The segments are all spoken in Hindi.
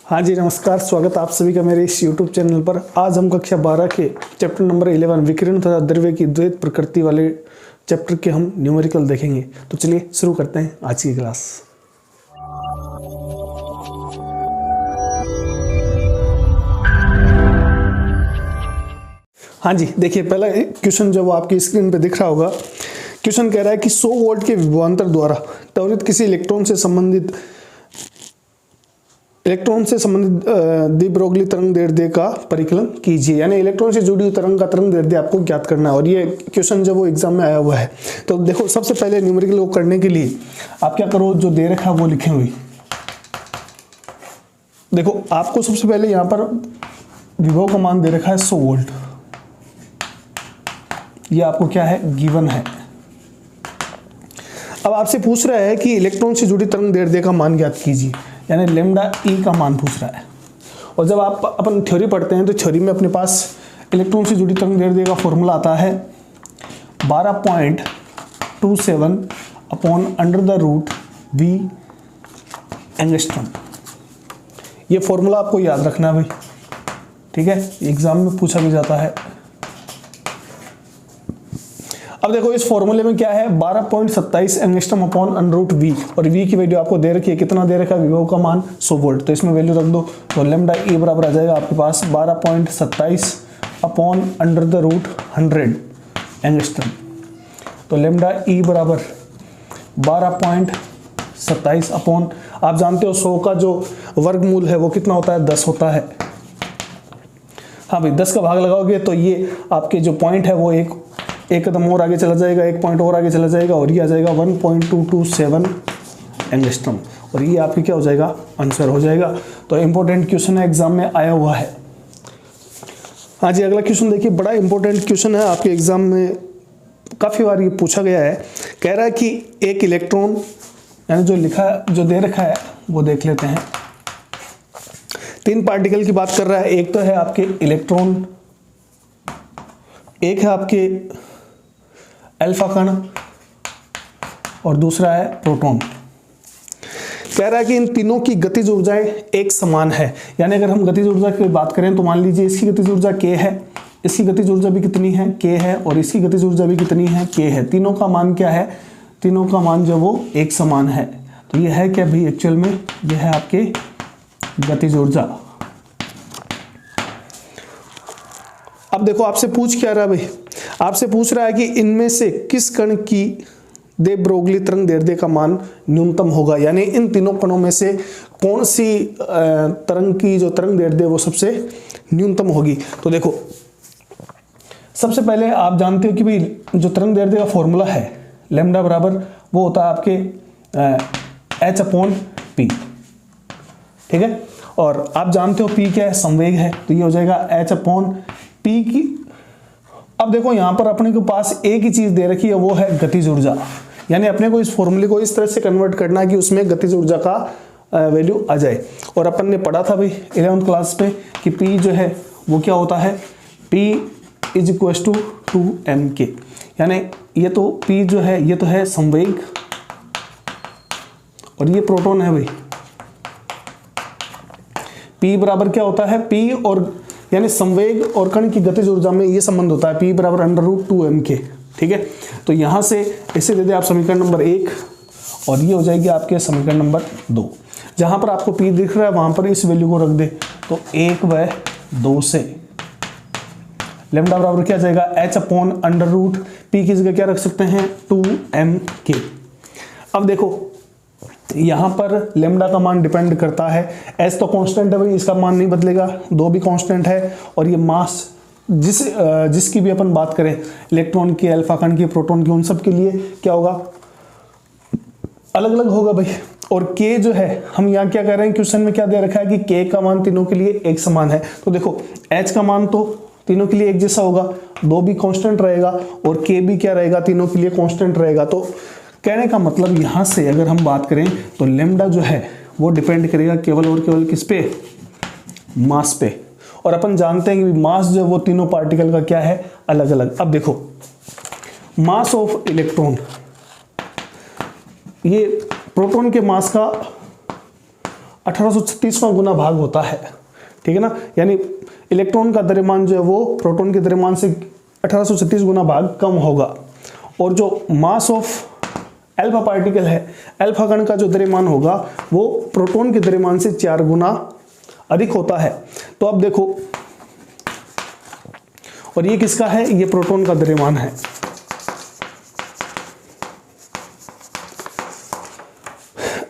हाँ जी नमस्कार, स्वागत आप सभी का मेरे इस YouTube चैनल पर। आज हम कक्षा 12 के चैप्टर नंबर 11 विकिरण तथा द्रव्य की द्वैत प्रकृति वाले चैप्टर के हम न्यूमेरिकल देखेंगे। तो चलिए शुरू करते हैं आज की क्लास। हाँ जी, देखिए पहला क्वेश्चन जो आपकी स्क्रीन पे दिख रहा होगा। क्वेश्चन कह रहा है कि 100 वोल्ट के विभवांतर द्वारा त्वरित किसी इलेक्ट्रॉन से संबंधित दी ब्रोगली तरंग दैर्ध्य का परिकलन कीजिए। यानी इलेक्ट्रॉन से जुड़ी हुई तरंग का तरंग दैर्ध्य आपको ज्ञात करना है। और ये क्वेश्चन जब वो एग्जाम में आया हुआ है, तो देखो सबसे पहले न्यूमेरिकल को करने के लिए आप क्या करो, जो दे रखा है वो लिखे हुए। देखो आपको सबसे पहले यहाँ पर विभव का मान दे रखा है 100 वोल्ट। ये आपको क्या है, गिवन है। अब आपसे पूछ रहा है कि इलेक्ट्रॉन से जुड़ी तरंग दैर्ध्य का मान ज्ञात कीजिए, यानी लैम्डा ई का मान पूछ रहा है। और जब आप अपन थ्योरी पढ़ते हैं तो थ्योरी में अपने पास इलेक्ट्रॉन से जुड़ी तरंग दैर्ध्य का फॉर्मूला आता है 12.27 upon under the root v angstrom. ये फॉर्मूला आपको याद रखना है भाई, ठीक है, एग्जाम में पूछा भी जाता है। अब देखो इस फॉर्मूले में क्या है, 12.27 angstrom upon under root V, और वी की वैल्यू आपको दे रखी है, कितना दे रखा है, विभव का मान 100 वोल्ट। तो इसमें वैल्यू रख दो, तो लैम्डा ई बराबर आ जाएगा आपके पास 12.27 upon under the root 100 angstrom. तो लैम्डा ई बराबर 12.27 अपॉन, आप जानते हो 100 का जो वर्गमूल है वो कितना होता है, 10 होता है। हाँ भाई, 10 का भाग लगाओगे तो ये आपके जो पॉइंट है वो एक कदम और आगे चला जाएगा, एक पॉइंट और आगे चला जाएगा, और ये आ जाएगा 1.227 एंगस्ट्रॉम। और ये आपकी क्या हो जाएगा, आंसर हो जाएगा। तो इंपॉर्टेंट क्वेश्चन है, एग्जाम में आया हुआ है। हाँ जी, अगला क्वेश्चन देखिए, बड़ा इंपॉर्टेंट क्वेश्चन है, आपके एग्जाम में काफ़ी बार ये पूछा गया है। कह रहा है कि एक इलेक्ट्रॉन, यानी जो दे रखा है वो देख लेते हैं। 3 पार्टिकल की बात कर रहा है। एक तो है आपके इलेक्ट्रॉन, एक है आपके अल्फा कण, और दूसरा है प्रोटॉन। कह रहा है कि इन तीनों की गतिज ऊर्जाएं एक समान है। यानी अगर हम गतिज ऊर्जा की बात करें तो मान लीजिए इसकी गतिज ऊर्जा k है, इसकी गतिज ऊर्जा भी कितनी है, k है, और इसकी गतिज ऊर्जा भी कितनी है, k है। तीनों का मान क्या है, तीनों का मान जो वो एक समान है। तो ये है क्या भाई, एक्चुअल में ये है आपके गतिज ऊर्जा। अब देखो आपसे पूछ क्या रहा है भाई, आपसे पूछ रहा है कि इनमें से किस कण की दे ब्रोगली तरंग दैर्ध्य का मान न्यूनतम होगा। यानी इन तीनों कणों में से कौन सी तरंग की जो तरंग दैर्ध्य वो सबसे न्यूनतम होगी। तो देखो सबसे पहले आप जानते हो कि भाई जो तरंग दैर्ध्य का फॉर्मूला है लैम्डा बराबर वो होता है आपके h अपॉन पी, ठीक है। और आप जानते हो p क्या है, संवेग है, तो ये हो जाएगा h अपॉन पी की। अब देखो यहां पर अपने के पास एक ही चीज दे रखी है, वो है गतिज ऊर्जा। यानी अपने को इस फॉर्मूले को इस तरह से कन्वर्ट करना है कि उसमें गतिज ऊर्जा का वैल्यू आ जाए। और अपन ने पढ़ा था भाई 11th क्लास पे कि P जो है वो क्या होता है, P is equal to 2mk। यानी ये तो P जो है ये तो है संवेग, और ये प्रोटॉन है भाई। P बराबर क्या होता है, P और यानी संवेग और कण की गतिज ऊर्जा में ये संबंध होता है, P बराबर अंडर रूट 2mk, ठीक है। तो यहां से इसे दे दे आप समीकरण नंबर 1, और ये हो जाएगी आपके समीकरण नंबर 2। जहां पर आपको P दिख रहा है वहां पर इस वैल्यू को रख दे, तो 1/2 से लैम्डा बराबर क्या जाएगा, h upon under root P की जगह क्या रख सकते हैं, 2mk। अब देखो यहां पर लैम्डा का मान डिपेंड करता है, s तो कांस्टेंट है भाई, इसका मान नहीं बदलेगा, 2 भी कांस्टेंट है, और ये मास जिसकी भी अपन बात करें, इलेक्ट्रॉन की, अल्फा कण की, प्रोटॉन की, उन सब के लिए क्या होगा, अलग अलग होगा भाई। और k जो है, हम यहाँ क्या कर रहे हैं, क्वेश्चन में क्या दे रखा है कि k का मान तीनों के लिए एक समान है। तो देखो h का मान तो तीनों के लिए एक जैसा होगा, 2 भी कांस्टेंट रहेगा, और k भी क्या रहेगा, तीनों के लिए कांस्टेंट रहेगा। तो कहने का मतलब यहां से अगर हम बात करें तो लैम्डा जो है वो डिपेंड करेगा केवल और केवल किस पे, मास पे। और अपन जानते हैं कि मास जो वो तीनों पार्टिकल का क्या है, अलग अलग। अब देखो मास ऑफ इलेक्ट्रॉन, ये प्रोटॉन के मास का 1836वां गुना भाग होता है, ठीक है ना। यानी इलेक्ट्रॉन का द्रव्यमान जो है वो प्रोटॉन के द्रव्यमान से 1836 गुना भाग कम होगा। और जो मास ऑफ अल्फा पार्टिकल है, अल्फा कण का जो द्रव्यमान होगा वो प्रोटॉन के द्रव्यमान से 4 गुना अधिक होता है। तो अब देखो, और ये किसका है, ये प्रोटॉन का द्रव्यमान है।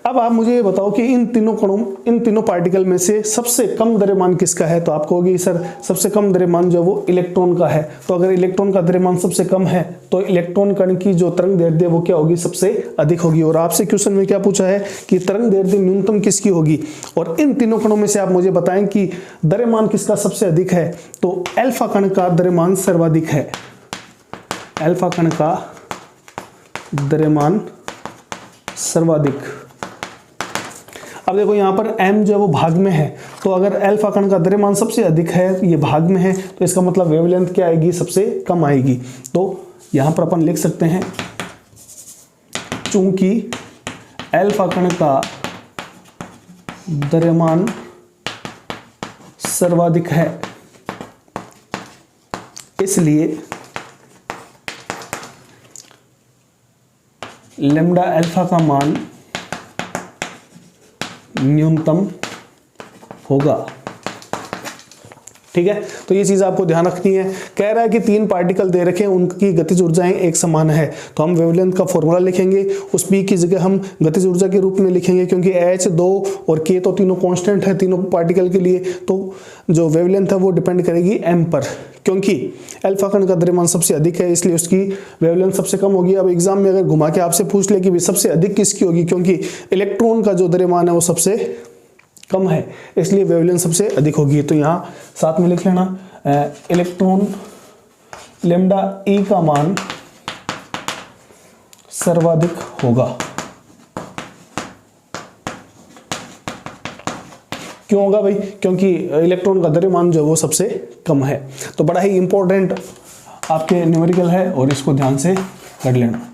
अब आप मुझे ये बताओ कि इन तीनों पार्टिकल में से सबसे कम द्रव्यमान किसका है। तो आप कहोगे सर सबसे कम द्रव्यमान जो है वो इलेक्ट्रॉन का है। तो अगर इलेक्ट्रॉन का द्रव्यमान सबसे कम है तो इलेक्ट्रॉन कण की जो तरंग दैर्ध्य वो क्या होगी, सबसे अधिक होगी। और आपसे क्वेश्चन में क्या पूछा है कि तरंग दैर्ध्य न्यूनतम किसकी होगी, और इन तीनों कणों में से आप मुझे बताएं कि द्रव्यमान किसका सबसे अधिक है। तो अल्फा कण का द्रव्यमान सर्वाधिक है, अल्फा कण का द्रव्यमान सर्वाधिक। अब देखो यहाँ पर m जो है वो भाग में है, तो अगर अल्फा कण का द्रव्यमान सबसे अधिक है, ये भाग में है, तो इसका मतलब वेवलेंथ क्या आएगी, सबसे कम आएगी। तो यहाँ पर अपन लिख सकते हैं चूंकि अल्फा कण का द्रव्यमान सर्वाधिक है, इसलिए लैम्डा अल्फा का मान न्यूनतम होगा। ठीक है, तो ये चीज आपको ध्यान रखनी है। कह रहा है कि 3 पार्टिकल दे रखे हैं, उनकी गतिज ऊर्जाएं एक समान है, तो हम वेवलेंथ का फॉर्मूला लिखेंगे, उस p की जगह हम गतिज ऊर्जा के रूप में लिखेंगे, क्योंकि h, 2 और k तो तीनों कांस्टेंट है तीनों पार्टिकल के लिए। तो जो वेवलेंथ है वो डिपेंड करेगी m पर, क्योंकि अल्फा कण का द्रव्यमान सबसे अधिक है इसलिए उसकी वेवलेंथ सबसे कम होगी। अब एग्जाम में अगर घुमा के आपसे पूछ ले कि सबसे अधिक किसकी होगी, क्योंकि इलेक्ट्रॉन का जो द्रव्यमान है वो सबसे कम है इसलिए वेवलेंथ सबसे अधिक होगी। तो यहाँ साथ में लिख लेना इलेक्ट्रॉन लैम्डा ई का मान सर्वाधिक होगा। क्यों होगा भाई, क्योंकि इलेक्ट्रॉन का द्रव्यमान जो वो सबसे कम है। तो बड़ा ही इंपॉर्टेंट आपके न्यूमेरिकल है और इसको ध्यान से कर लेना।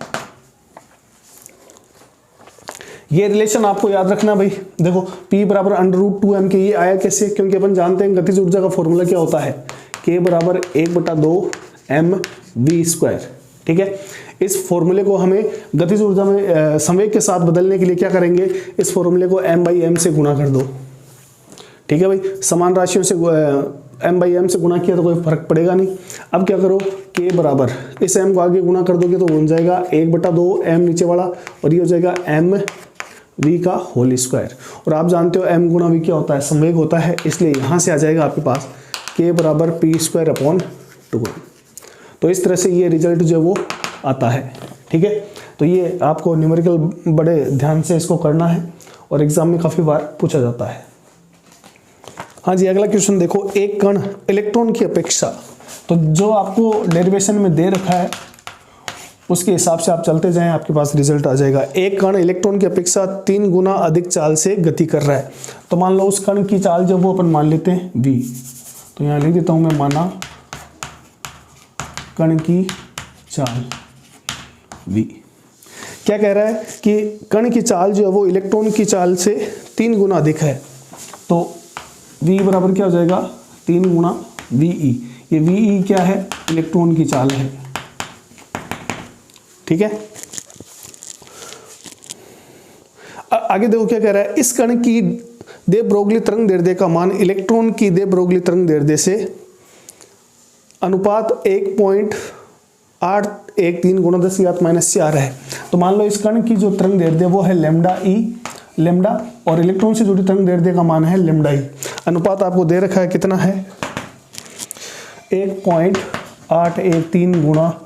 ये रिलेशन आपको याद रखना भाई। देखो P बराबर √2m के, ये आया कैसे, क्योंकि अपन जानते हैं गतिज ऊर्जा का फॉर्मूला क्या होता है, K बराबर 1/2 mv²। ठीक है, इस फॉर्मूले को हमें गतिज ऊर्जा में संवेग के साथ बदलने के लिए क्या करेंगे, इस फॉर्मूले को m/m से गुणा कर दो। ठीक है भाई, समान राशियों से m/m से गुणा किया तो कोई फर्क पड़ेगा नहीं। अब क्या करो, K बराबर इस m को आगे गुणा कर दोगे तो बन जाएगा 1/2 m नीचे वाला, और ये हो जाएगा mv का होल स्क्वायर। और आप जानते हो m गुणा v क्या होता है, संवेग होता है, इसलिए यहाँ से आ जाएगा आपके पास K बराबर p²/2। तो इस तरह से ये रिजल्ट जो वो आता है। ठीक है, तो ये आपको न्यूमेरिकल बड़े ध्यान से इसको करना है और एग्जाम में काफ़ी बार पूछा जाता है। हाँ जी, अगला क्वेश्चन देखो, एक कण इलेक्ट्रॉन की अपेक्षा, तो जो आपको डेरिवेशन में दे रखा है उसके हिसाब से आप चलते जाएं, आपके पास रिजल्ट आ जाएगा। एक कण इलेक्ट्रॉन की अपेक्षा 3 गुना अधिक चाल से गति कर रहा है। तो मान लो उस कण की चाल जो वो अपन मान लेते हैं v। तो यहाँ लिख देता हूँ मैं, माना कण की चाल v। क्या कह रहा है कि कण की चाल जो है वो इलेक्ट्रॉन की चाल से 3 गुना अधिक है। तो v बराबर क्या हो जाएगा, 3 गुना ve। ये ve क्या है, इलेक्ट्रॉन की चाल है। ठीक है, आगे देखो क्या कह रहा है, इस कण की दे ब्रोगली तरंग दैर्ध्य का मान इलेक्ट्रॉन की दे ब्रोगली तरंग दैर्ध्य से अनुपात 1.813 गुणा 10⁻⁻⁴ है। तो मान लो इस कण की जो तरंग दैर्ध्य वो है लैम्डा ई, लैम्डा, और इलेक्ट्रॉन से जुड़ी तरंग दैर्ध्य का मान है लैम्डा ई। अनुपात आपको दे रखा है कितना है, 1.813 गुणा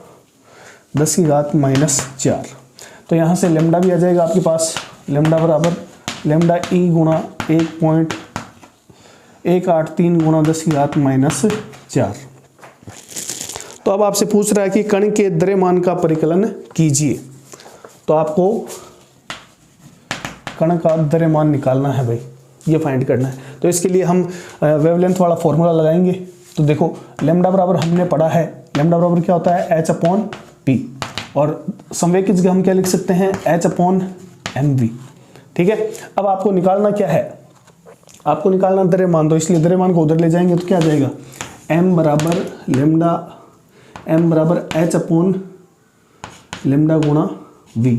10⁻⁻⁴। तो यहाँ से लैम्डा भी आ जाएगा आपके पास, लैम्डा बराबर लैम्डा ई गुणा 1.183 गुणा 10⁻⁴। तो अब आपसे पूछ रहा है कि कण के द्रव्यमान का परिकलन कीजिए। तो आपको कण का द्रव्यमान निकालना है भाई, ये फाइंड करना है। तो इसके लिए हम वेवलेंथ वाला फॉर्मूला लगाएंगे। तो देखो लैम्डा बराबर हमने पढ़ा है, लैम्डा बराबर क्या होता है, h/p, और संवेग की जगह हम क्या लिख सकते हैं, h/mv। ठीक है, अब आपको निकालना क्या है, आपको निकालना द्रव्यमान, तो इसलिए द्रव्यमान को उधर ले जाएंगे तो क्या आ जाएगा, m बराबर लेमडा, m बराबर h अपॉन लेमडा गुणा v।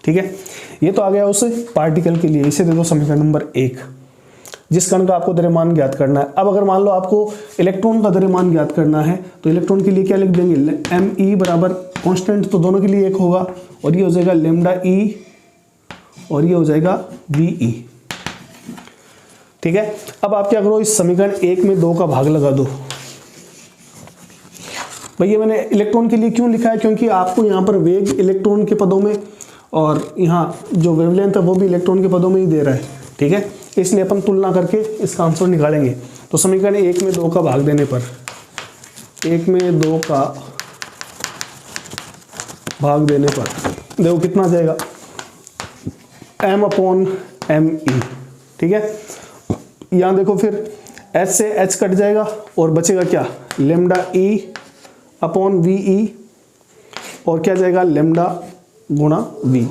ठीक है, ये तो आ गया उस पार्टिकल के लिए। इसे दे दो समीकरण नंबर 1, जिस कण का आपको द्रव्यमान ज्ञात करना है। अब अगर मान लो आपको इलेक्ट्रॉन का द्रव्यमान ज्ञात करना है तो इलेक्ट्रॉन के लिए क्या लिख देंगे, एम ई बराबर कांस्टेंट तो दोनों के लिए एक होगा, और ये हो जाएगा लेमडा ई और ये हो जाएगा वी ई। ठीक है, अब आप क्या करो, इस समीकरण 1 में 2 का भाग लगा दो। भैया मैंने इलेक्ट्रॉन के लिए क्यों लिखा है, क्योंकि आपको यहाँ पर वेग इलेक्ट्रॉन के पदों में और यहाँ जो वेवलेंथ है वो भी इलेक्ट्रॉन के पदों में ही दे रहा है। ठीक है, इसलिए अपन तुलना करके इसका आंसर निकालेंगे। तो समीकरण 1 में 2 का भाग देने पर, 1 में 2 का भाग देने पर देखो कितना आ जाएगा, m अपॉन एम ई। ठीक है, यहाँ देखो फिर h से h कट जाएगा और बचेगा क्या, लेमडा ई अपॉन वी ई, और क्या जाएगा लेमडा गुणा v।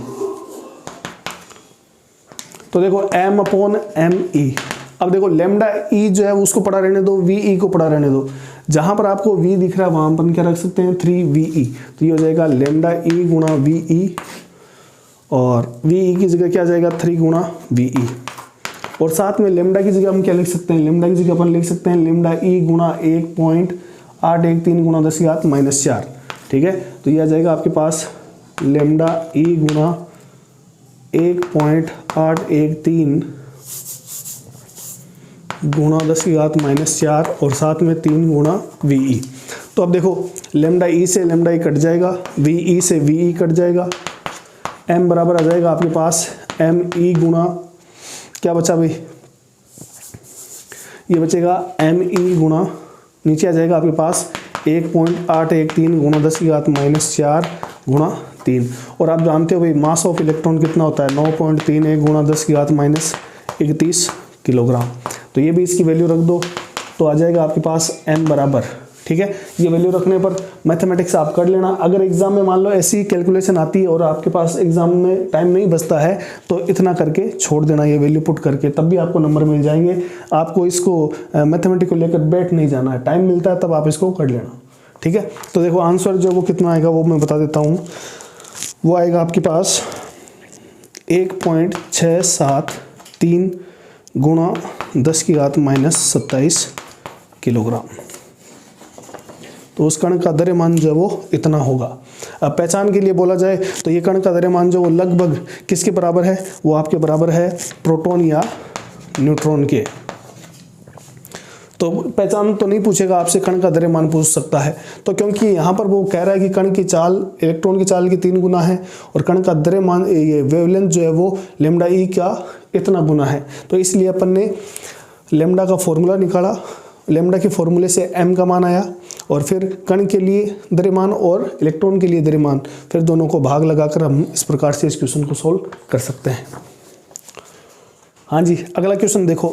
तो देखो m अपॉन एम ई। अब देखो लेमडा ई जो है उसको पड़ा रहने दो, वी ई को पड़ा रहने दो। जहां पर आपको v दिख रहा है वहां अपन क्या रख सकते हैं, 3ve। तो ये हो जाएगा लेमडा ई गुणा वी ई, और वी ई की जगह क्या जाएगा 3 गुणा वी ई, और साथ में लेमडा की जगह हम क्या लिख सकते हैं, लेमडा की जगह अपन लिख सकते हैं लेमडा ई गुणा 1.813 गुणा 10⁻⁴। ठीक है, तो ये आ जाएगा आपके पास लेमडा ई गुणा 1.813 गुणा 10⁻⁴, और साथ में 3 गुणा वी ई। तो अब देखो लेमडा ई से लेमडा ई कट जाएगा, वी ई से वी ई कट जाएगा, m बराबर आ जाएगा आपके पास एम ई गुणा क्या बचा भाई, ये बचेगा एम ई गुणा, नीचे आ जाएगा आपके पास 1.813 गुणा 10⁻⁴ गुणा 3। और आप जानते हो भाई मास ऑफ इलेक्ट्रॉन कितना होता है, 9.31 गुणा 10⁻31 किलोग्राम। तो ये भी इसकी वैल्यू रख दो, तो आ जाएगा आपके पास m बराबर। ठीक है, ये वैल्यू रखने पर मैथमेटिक्स आप कर लेना। अगर एग्जाम में मान लो ऐसी कैलकुलेशन आती है और आपके पास एग्जाम में टाइम नहीं बचता है तो इतना करके छोड़ देना, ये वैल्यू पुट करके, तब भी आपको नंबर मिल जाएंगे। आपको इसको मैथमेटिक्स को लेकर बैठ नहीं जाना है, टाइम मिलता है तब आप इसको कर लेना। ठीक है, तो देखो आंसर जो वो कितना आएगा वो मैं बता देता हूँ। वो आएगा आपके पास 1.673 गुणा 10⁻⁻27 किलोग्राम। तो उस कण का द्रव्यमान जो है वो इतना होगा। अब पहचान के लिए बोला जाए तो ये कण का द्रव्यमान जो वो लगभग किसके बराबर है, वो आपके बराबर है प्रोटॉन या न्यूट्रॉन के। तो पहचान तो नहीं पूछेगा आपसे, कण का द्रव्यमान पूछ सकता है। तो क्योंकि यहाँ पर वो कह रहा है कि कण की चाल इलेक्ट्रॉन की चाल की 3 गुना है और कण का द्रव्यमान ये वेवलेंथ जो है वो लेमडा ई का इतना गुना है, तो इसलिए अपन ने लेमडा का फॉर्मूला निकाला। लेमडा के फॉर्मूले से m का मान आया, और फिर कण के लिए द्रव्यमान और इलेक्ट्रॉन के लिए द्रव्यमान, फिर दोनों को भाग लगाकर हम इस प्रकार से इस क्वेश्चन को सोल्व कर सकते हैं। हाँ जी, अगला क्वेश्चन देखो,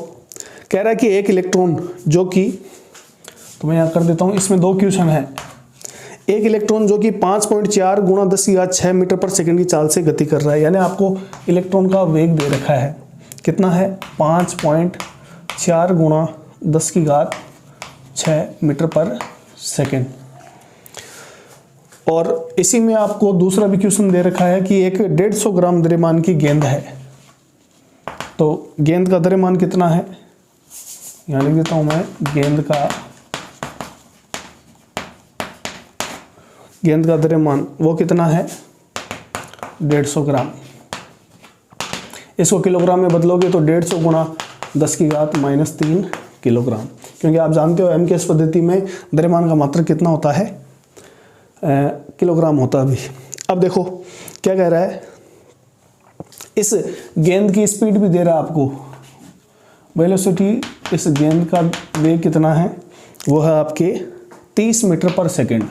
कह रहा है कि एक इलेक्ट्रॉन जो कि, तो मैं यहाँ कर देता हूँ, इसमें 2 क्वेश्चन है। एक इलेक्ट्रॉन जो कि 5.4 गुणा 10⁻⁶ मीटर पर सेकंड की चाल से गति कर रहा है, यानी आपको इलेक्ट्रॉन का वेग दे रखा है, कितना है 5.4 गुणा 10⁻⁶ मीटर पर सेकेंड। और इसी में आपको दूसरा भी क्वेश्चन दे रखा है कि एक 150 ग्राम द्रव्यमान की गेंद है, तो गेंद का द्रव्यमान कितना है, यहां लिख देता हूं मैं, गेंद का द्रव्यमान वो कितना है 150 ग्राम। इसको किलोग्राम में बदलोगे तो 150 गुणा 10⁻⁻³ किलोग्राम, क्योंकि आप जानते हो MKS पद्धति में द्रव्यमान का मात्रक कितना होता है, किलोग्राम होता है भी। अब देखो क्या कह रहा है, इस गेंद की स्पीड भी दे रहा है आपको, वेलोसिटी, इस गेंद का वेग कितना है, वो है आपके 30 मीटर पर सेकेंड।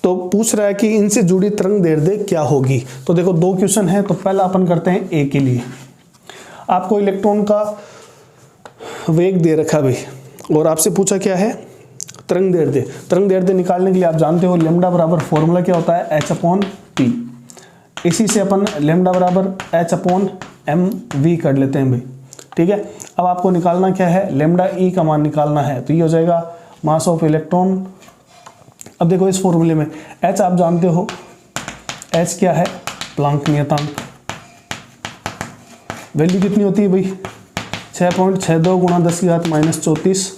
तो पूछ रहा है कि इनसे जुड़ी तरंग दैर्ध्य क्या होगी। तो देखो 2 क्वेश्चन है, तो पहला अपन करते हैं ए के लिए। आपको इलेक्ट्रॉन का वेग दे रखा भाई, और आपसे पूछा क्या है, तरंग दैर्ध्य। तरंग दैर्ध्य निकालने के लिए आप जानते हो लेमडा बराबर फॉर्मूला क्या होता है, h/p। इसी से अपन लेमडा बराबर h/p एम वी कर लेते हैं भाई, ठीक है। अब आपको निकालना क्या है, लेमडा ई का मान निकालना है, तो ये हो जाएगा मास ऑफ इलेक्ट्रॉन। अब देखो इस फॉर्मूले में एच आप जानते हो, एच क्या है, प्लांक नियतांक, वैल्यू कितनी होती है भाई 6.62 गुणा 10⁻⁻34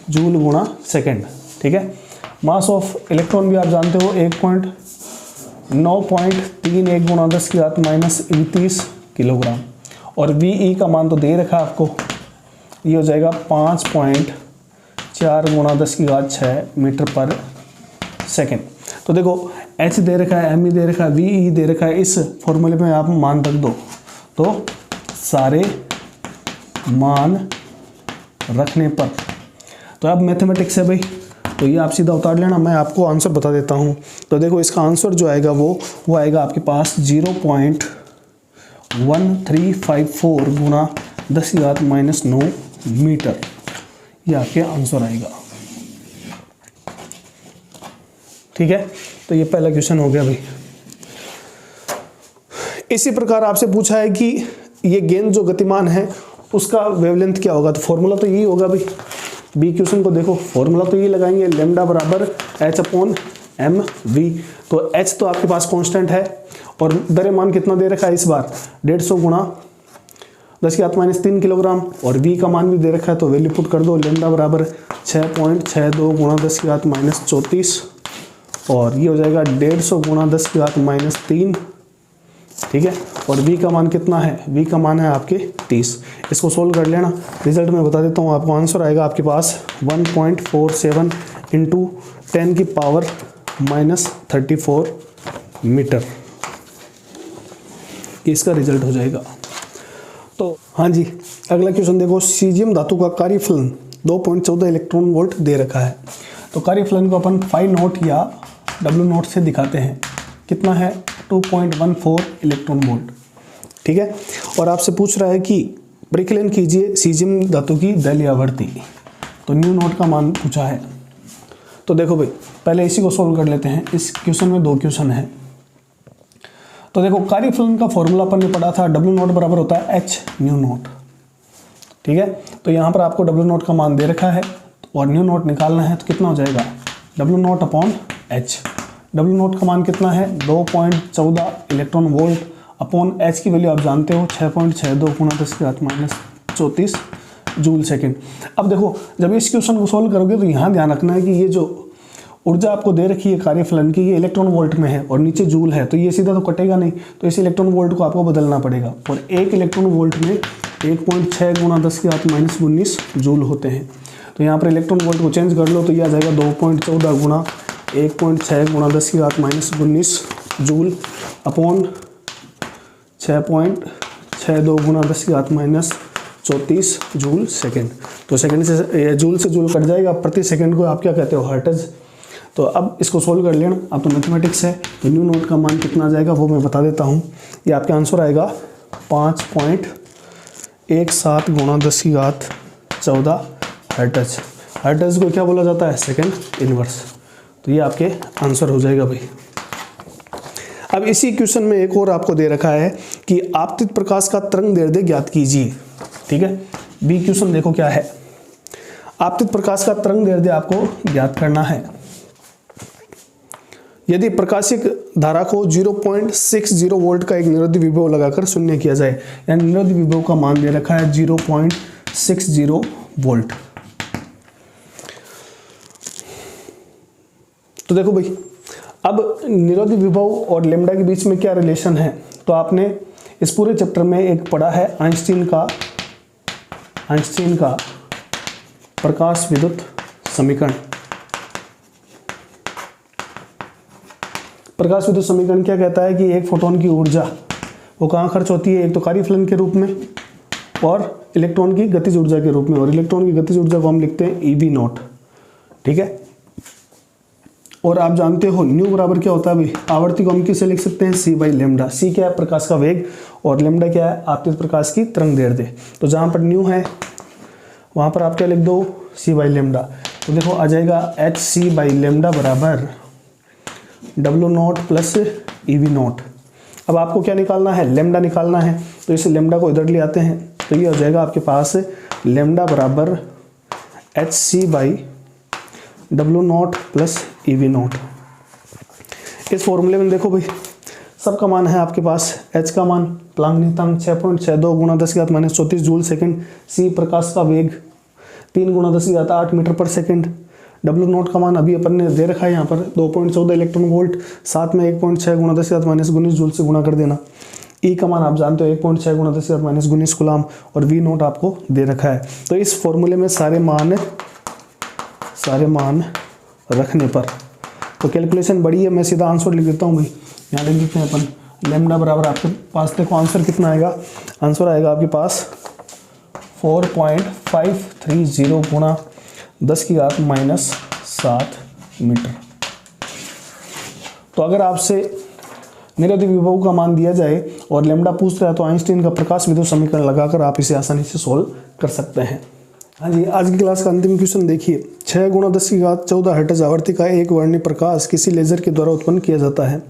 जूल गुणा सेकेंड, ठीक है। मास ऑफ इलेक्ट्रॉन भी आप जानते हो 9.31 गुणा 10⁻⁻29 किलोग्राम, और वी का मान तो दे रखा है आपको, ये हो जाएगा 5.4 गुणा 10⁻6 मीटर पर सेकेंड। तो देखो एच दे रखा है, एम ई दे रखा है, वी दे रखा है, इस फॉर्मूले में आप मान रख दो, तो सारे मान रखने पर, तो अब मैथमेटिक्स है भाई, तो ये आप सीधा उतार लेना, मैं आपको आंसर बता देता हूँ। तो देखो इसका आंसर जो आएगा वो आएगा आपके पास 0.1354 गुणा 10⁻⁹ मीटर, ये आपके आंसर आएगा, ठीक है। तो ये पहला क्वेश्चन हो गया भाई। इसी प्रकार आपसे पूछा है कि ये गेंद जो गतिमान है उसका वेवलेंथ क्या होगा, तो फॉर्मूला तो यही होगा भाई। बी क्वेश्चन को देखो, फॉर्मूला तो यही लगाएंगे, लेमडा बराबर एच अपॉन एम वी। तो एच तो आपके पास कांस्टेंट है, और द्रव्यमान कितना दे रखा है इस बार 150 गुणा 10⁻³ किलोग्राम, और वी का मान भी दे रखा है, तो वैल्यू पुट कर दो, लेमडा बराबर 6.62 गुणा 10⁻⁻34, और ये हो जाएगा 150 गुणा 10⁻³ ठीक है। और v का मान कितना है, v का मान है आपके 30। इसको सोल्व कर लेना, रिजल्ट में बता देता हूँ आपको, आंसर आएगा आपके पास 1.47 इंटू 10⁻⁻34 मीटर, इसका रिजल्ट हो जाएगा। तो हाँ जी, अगला क्वेश्चन देखो, सीजियम धातु का कार्यफलन 2.14 इलेक्ट्रॉन वोल्ट दे रखा है। तो कार्यफलन को अपन फाई नोट या डब्ल्यू नोट से दिखाते हैं, कितना है 2.14 इलेक्ट्रॉन वोल्ट, ठीक है। और आपसे पूछ रहा है कि परिकलन कीजिए सीजियम धातु की दैलीय आवृत्ति, तो न्यू नोट का मान पूछा है। तो देखो भाई पहले इसी को सोल्व कर लेते हैं, इस क्वेश्चन में 2 क्वेश्चन है। तो देखो कार्यफलन का फॉर्मूला अपन ने पढ़ा था, डब्ल्यू नोट बराबर होता है एच न्यू नोट, ठीक है। तो यहाँ पर आपको डब्ल्यू नोट का मान दे रखा है और न्यू नोट निकालना है, तो कितना हो जाएगा W naught upon H. W note का मान कितना है 2.14 इलेक्ट्रॉन वोल्ट अपॉन एच की वैल्यू आप जानते हो 6.62 गुणा 10⁻⁻34 जूल सेकेंड। अब देखो जब इस क्वेश्चन को सोल्व करोगे तो यहाँ ध्यान रखना है कि ये जो ऊर्जा आपको दे रखी है कार्यफलन की, ये इलेक्ट्रॉन वोल्ट में है और नीचे जूल है, तो ये सीधा तो कटेगा नहीं, तो इस इलेक्ट्रॉन वोल्ट को आपको बदलना पड़ेगा। और 1 इलेक्ट्रॉन वोल्ट में 1.6 गुणा 10⁻⁻19 जूल होते हैं। तो यहाँ पर इलेक्ट्रॉन वोल्ट को चेंज कर लो, तो ये आ जाएगा 2.14 गुणा 1.6 गुणा 10⁻⁻19 जूल अपॉन 6.62 गुणा 10⁻⁻34 जूल सेकेंड। तो सेकेंड से जूल कट जाएगा, प्रति सेकेंड को आप क्या कहते हो हर्ट्ज। तो अब इसको सोल्व कर लेना, अब तो मैथमेटिक्स है, तो न्यू नोट का मान कितना आ जाएगा वो मैं बता देता हूँ। ये आपका आंसर आएगा 5.17 गुणा 10⁻14 हर्ट्ज। हर्ट्ज को क्या बोला जाता है सेकेंड इनवर्स। तो ये आपके आंसर हो जाएगा भाई। अब इसी क्वेश्चन में एक और आपको दे रखा है कि आपतित प्रकाश का तरंग दैर्ध्य ज्ञात कीजिए, ठीक है। बी क्वेश्चन देखो क्या है, आपतित प्रकाश का तरंग दैर्ध्य आपको ज्ञात करना है। यदि प्रकाशिक धारा को 0.60 वोल्ट का एक निरोधी विभव लगाकर शून्य किया जाए, यानी निरोधी विभव का मान दे रखा है 0.60 वोल्ट। तो देखो भाई अब निरोधी विभव और लेमडा के बीच में क्या रिलेशन है, तो आपने इस पूरे चैप्टर में एक पढ़ा है आइंस्टीन का प्रकाश विद्युत समीकरण। प्रकाश विद्युत समीकरण क्या कहता है कि एक फोटोन की ऊर्जा वो कहाँ खर्च होती है, एक तो कार्यफलन के रूप में और इलेक्ट्रॉन की गतिज ऊर्जा के रूप में, और इलेक्ट्रॉन की गतिज ऊर्जा को हम लिखते हैं EB नॉट, ठीक है। और आप जानते हो न्यू बराबर क्या होता है भाई, आवर्ती को हम किससे लिख सकते हैं c/λ। c क्या है प्रकाश का वेग और लैम्डा क्या है आपतित प्रकाश की तरंग दैर्ध्य। तो जहाँ पर न्यू है वहाँ पर आप क्या लिख दो c/λ। तो देखो आ जाएगा hc/λ बराबर W0 प्लस EV नॉट। अब आपको क्या निकालना है, लेमडा निकालना है। तो इस लेमडा को इधर ले आते हैं, तो ये हो जाएगा आपके पास लेमडा बराबर hc/W0 प्लस EV0। इस फॉर्मूले में देखो भाई सब का मान है आपके पास, h का मान प्लांक नियतांक 6.62 गुणा 10⁻³ जूल सेकंड, c प्रकाश का वेग 3 गुणा 10⁸ मीटर पर सेकंड, W0 का मान अभी अपन ने दे रखा है यहाँ पर 2.14 इलेक्ट्रॉन वोल्ट, साथ में 1.6 गुणा 10⁻19 जूल से गुणा कर देना। E का मान आप जानते हो 1.6 गुणा 10⁻19 कूलाम, और V0 आपको दे रखा है। तो इस फॉर्मूले में सारे मान रखने पर तो कैलकुलेशन बड़ी है, मैं सीधा आंसर लिख देता हूँ भाई। यहाँ लिख देते हैं अपन लेमडा बराबर, आपके पास देखो आंसर कितना आएगा, आंसर आएगा आपके पास 4.530 गुणा 10⁻⁷ मीटर। तो अगर आपसे निरवधि विभव का मान दिया जाए और लेमडा पूछ रहा है तो आइंस्टीन का प्रकाश विद्युत समीकरण लगाकर आप इसे आसानी से सोल्व कर सकते हैं। हाँ जी, आज की क्लास का अंतिम क्वेश्चन देखिए। 6 गुणा 10⁻14 हर्ट्ज आवृत्ति का एक वर्णीय प्रकाश किसी लेजर के द्वारा उत्पन्न किया जाता है।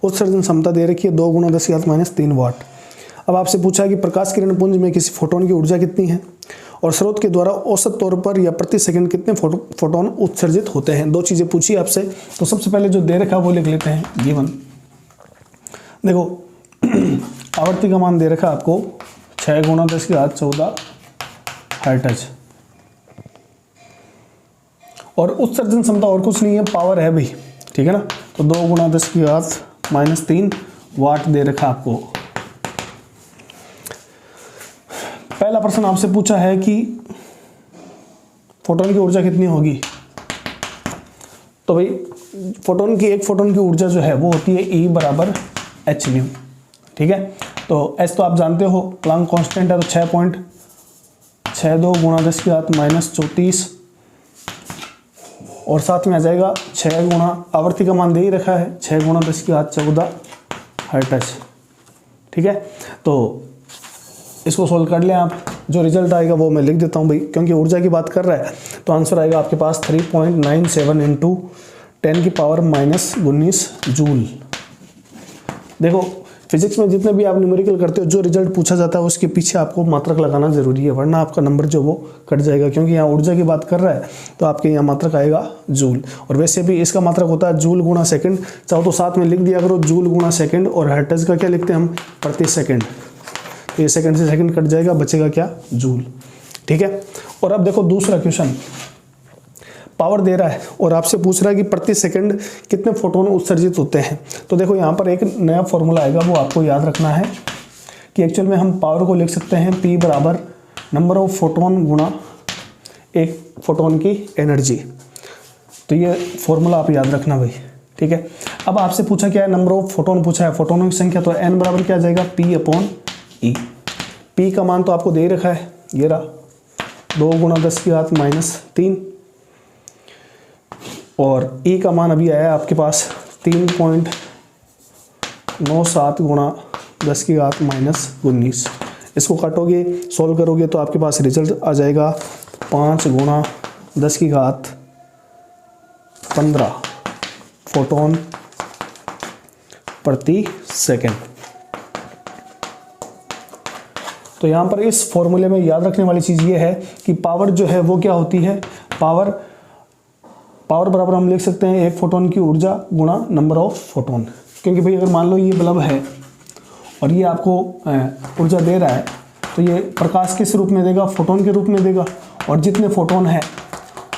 उत्सर्जन क्षमता दे रखी है 2 गुणा 10⁻³ वाट। अब आपसे पूछा है कि प्रकाश किरण पुंज में किसी फोटोन की ऊर्जा कितनी है और स्रोत के द्वारा औसत तौर पर या प्रति सेकंड कितने फोटोन उत्सर्जित होते हैं। दो चीज़ें पूछी आपसे, तो सबसे पहले जो दे रखा है वो लिख लेते हैं गिवन। देखो आवृत्ति का मान दे रखा है आपको 6 गुणा 10⁻14 हर्ट्ज, और उत्सर्जन क्षमता और कुछ नहीं है, पावर है भाई, ठीक है ना। तो 2 गुणा 10⁻³ वाट दे रखा आपको। पहला प्रश्न आपसे पूछा है कि फोटोन की ऊर्जा कितनी होगी। तो भाई एक फोटोन की ऊर्जा जो है वो होती है E बराबर hν, ठीक है। तो S तो आप जानते हो प्लांक कांस्टेंट है, तो 6.62 गुणा 10⁻34, और साथ में आ जाएगा 6 गुणा, आवृत्ति का मान दे ही रखा है 6 गुणा 10⁻14 हर्ट्ज, ठीक है। तो इसको सोल्व कर लें आप, जो रिजल्ट आएगा वो मैं लिख देता हूँ भाई, क्योंकि ऊर्जा की बात कर रहा है। तो आंसर आएगा आपके पास 3.97 इंटू 10⁻⁻19 जूल। देखो फिजिक्स में जितने भी आप न्यूमेरिकल करते हो, जो रिजल्ट पूछा जाता है उसके पीछे आपको मात्रक लगाना जरूरी है, वरना आपका नंबर जो वो कट जाएगा। क्योंकि यहाँ ऊर्जा की बात कर रहा है तो आपके यहाँ मात्रक आएगा जूल, और वैसे भी इसका मात्रक होता है जूल गुणा सेकंड। चाहो तो साथ में लिख दिया करो जूल गुणा सेकंड, और हर्ट्ज का क्या लिखते हैं हम, प्रति सेकंड। तो ये सेकंड से सेकंड कट जाएगा, बचेगा क्या, जूल, ठीक है। और अब देखो दूसरा क्वेश्चन, पावर दे रहा है और आपसे पूछ रहा है कि प्रति सेकंड कितने फोटोन उत्सर्जित होते हैं। तो देखो यहाँ पर एक नया फॉर्मूला आएगा, वो आपको याद रखना है कि एक्चुअल में हम पावर को लिख सकते हैं P बराबर नंबर ऑफ फोटोन गुणा एक फोटोन की एनर्जी। तो ये फॉर्मूला आप याद रखना भाई, ठीक है। अब आपसे पूछा क्या है, नंबर ऑफ फोटोन पूछा है, फोटोनों की संख्या, तो N बराबर क्या आ जाएगा, P/E। P का मान तो आपको दे रखा है, ये रहा 2 गुणा 10⁻³ और E का मान अभी आया आपके पास 3.97 गुणा 10⁻⁻19। इसको काटोगे, सॉल्व करोगे तो आपके पास रिजल्ट आ जाएगा 5 गुणा 10⁻15 फोटोन प्रति सेकेंड। तो यहाँ पर इस फॉर्मूले में याद रखने वाली चीज़ ये है कि पावर जो है वो क्या होती है, पावर बराबर हम लिख सकते हैं एक फोटोन की ऊर्जा गुणा नंबर ऑफ फोटोन। क्योंकि भाई अगर मान लो ये बल्ब है और ये आपको ऊर्जा दे रहा है, तो ये प्रकाश किस रूप में देगा, फोटोन के रूप में देगा, और जितने फोटोन हैं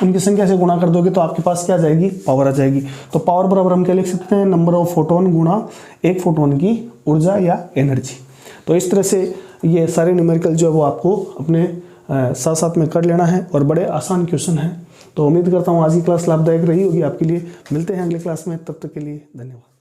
उनकी संख्या से गुणा कर दोगे तो आपके पास क्या आ जाएगी, पावर आ जाएगी। तो पावर बराबर हम क्या लिख सकते हैं, नंबर ऑफ फोटोन गुणा एक फोटोन की ऊर्जा या एनर्जी। तो इस तरह से ये सारे न्यूमेरिकल जो है वो आपको अपने साथ साथ में कर लेना है, और बड़े आसान क्वेश्चन हैं। तो उम्मीद करता हूँ आज की क्लास लाभदायक रही होगी आपके लिए। मिलते हैं अगले क्लास में, तब तक के लिए धन्यवाद।